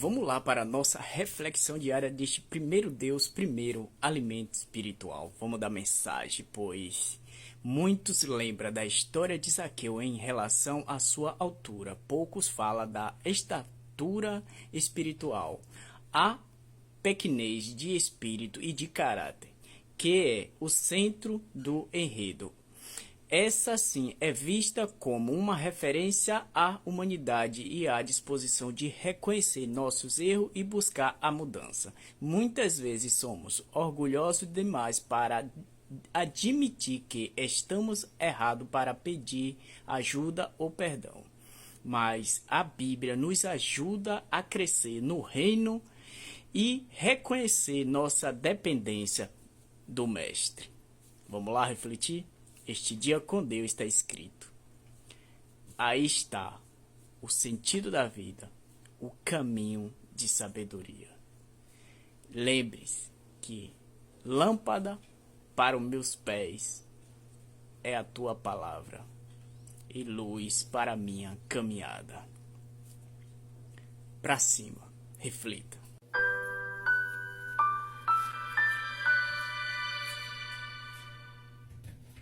Vamos lá para a nossa reflexão diária deste primeiro Deus, primeiro alimento espiritual. Vamos dar mensagem, pois muitos lembram da história de Zaqueu em relação à sua altura. Poucos falam da estatura espiritual. A pequenez de espírito e de caráter, que é o centro do enredo. Essa sim é vista como uma referência à humanidade e à disposição de reconhecer nossos erros e buscar a mudança. Muitas vezes somos orgulhosos demais para admitir que estamos errados para pedir ajuda ou perdão. Mas a Bíblia nos ajuda a crescer no reino e reconhecer nossa dependência do Mestre. Vamos lá refletir? Este dia com Deus está escrito. Aí está o sentido da vida, o caminho de sabedoria. Lembre-se que lâmpada para os meus pés é a tua palavra e luz para a minha caminhada. Para cima, reflita.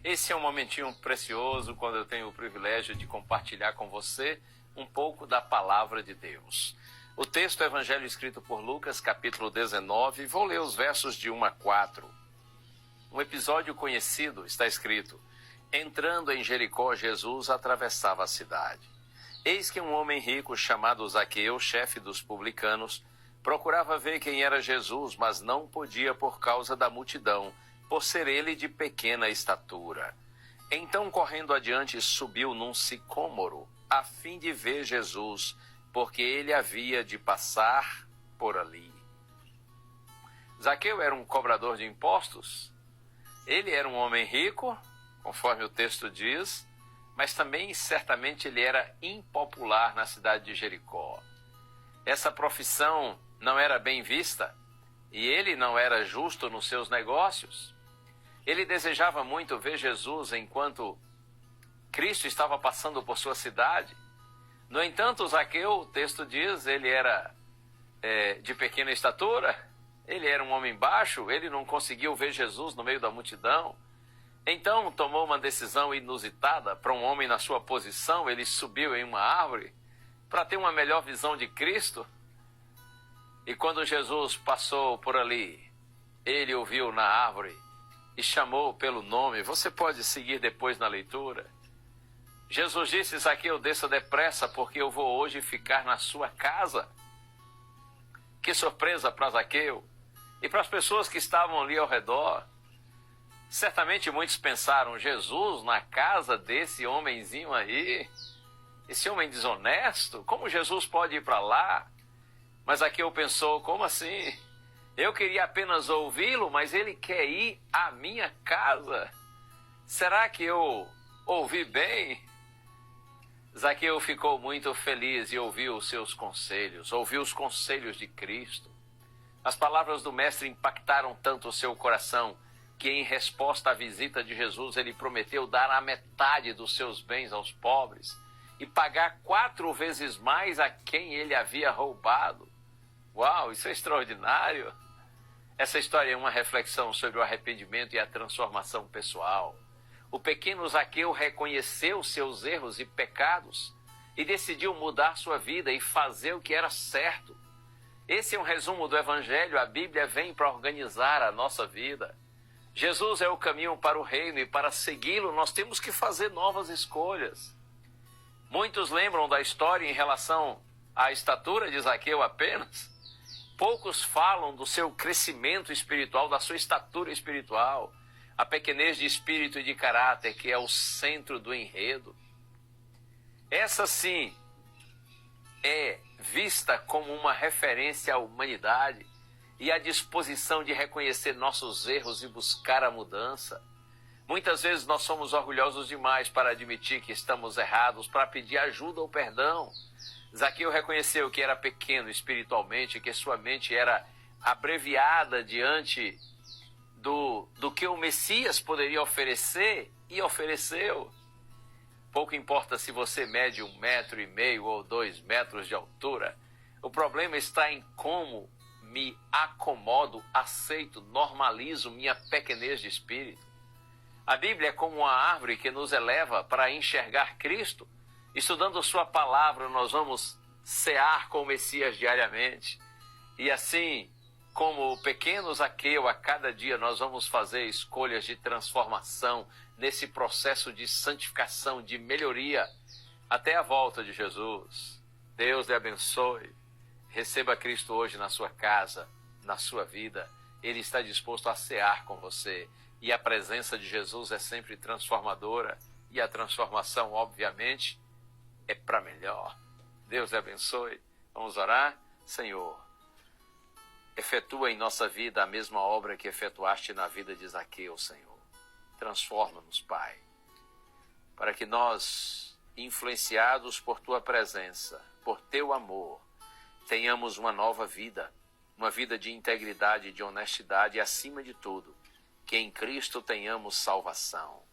Esse é um momentinho precioso quando eu tenho o privilégio de compartilhar com você um pouco da palavra de Deus. O texto é o Evangelho escrito por Lucas, capítulo 19, vou ler os versos de 1 a 4. Um episódio conhecido está escrito: entrando em Jericó, Jesus atravessava a cidade. Eis que um homem rico chamado Zaqueu, chefe dos publicanos, procurava ver quem era Jesus, mas não podia por causa da multidão, por ser ele de pequena estatura. Então, correndo adiante, subiu num sicômoro, a fim de ver Jesus, porque ele havia de passar por ali. Zaqueu era um cobrador de impostos. Ele era um homem rico, conforme o texto diz, mas também, certamente, ele era impopular na cidade de Jericó. Essa profissão não era bem vista, e ele não era justo nos seus negócios. Ele desejava muito ver Jesus enquanto Cristo estava passando por sua cidade. No entanto, Zaqueu, o texto diz, ele era de pequena estatura, ele era um homem baixo, ele não conseguiu ver Jesus no meio da multidão. Então tomou uma decisão inusitada. Para um homem na sua posição, ele subiu em uma árvore para ter uma melhor visão de Cristo. E quando Jesus passou por ali, ele o viu na árvore e chamou pelo nome. Você pode seguir depois na leitura. Jesus disse: Zaqueu, desça depressa, porque eu vou hoje ficar na sua casa. Que surpresa para Zaqueu e para as pessoas que estavam ali ao redor. Certamente muitos pensaram: Jesus na casa desse homenzinho aí, esse homem desonesto, como Jesus pode ir para lá? Mas Zaqueu pensou: como assim? Eu queria apenas ouvi-lo, mas ele quer ir à minha casa. Será que eu ouvi bem? Zaqueu ficou muito feliz e ouviu os seus conselhos, ouviu os conselhos de Cristo. As palavras do Mestre impactaram tanto o seu coração que, em resposta à visita de Jesus, ele prometeu dar a metade dos seus bens aos pobres e pagar 4 vezes mais a quem ele havia roubado. Uau, isso é extraordinário! Essa história é uma reflexão sobre o arrependimento e a transformação pessoal. O pequeno Zaqueu reconheceu seus erros e pecados e decidiu mudar sua vida e fazer o que era certo. Esse é um resumo do Evangelho. A Bíblia vem para organizar a nossa vida. Jesus é o caminho para o reino e para segui-lo nós temos que fazer novas escolhas. Muitos lembram da história em relação à estatura de Zaqueu apenas. Poucos falam do seu crescimento espiritual, da sua estatura espiritual, a pequenez de espírito e de caráter, que é o centro do enredo. Essa sim é vista como uma referência à humanidade e à disposição de reconhecer nossos erros e buscar a mudança. Muitas vezes nós somos orgulhosos demais para admitir que estamos errados, para pedir ajuda ou perdão. Zaqueu reconheceu que era pequeno espiritualmente, que sua mente era abreviada diante do que o Messias poderia oferecer, e ofereceu. Pouco importa se você mede 1,5 metros ou 2 metros de altura. O problema está em como me acomodo, aceito, normalizo minha pequenez de espírito. A Bíblia é como uma árvore que nos eleva para enxergar Cristo. Estudando sua palavra, nós vamos cear com o Messias diariamente. E assim, como o pequeno Zaqueu, a cada dia nós vamos fazer escolhas de transformação nesse processo de santificação, de melhoria, até a volta de Jesus. Deus lhe abençoe. Receba Cristo hoje na sua casa, na sua vida. Ele está disposto a cear com você. E a presença de Jesus é sempre transformadora. E a transformação, obviamente, é para melhor. Deus lhe abençoe. Vamos orar? Senhor, efetua em nossa vida a mesma obra que efetuaste na vida de Zaqueu, Senhor. Transforma-nos, Pai, para que nós, influenciados por Tua presença, por Teu amor, tenhamos uma nova vida, uma vida de integridade, de honestidade e, acima de tudo, que em Cristo tenhamos salvação.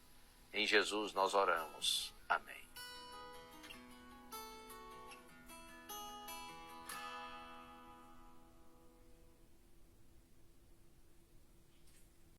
Em Jesus nós oramos. Amém.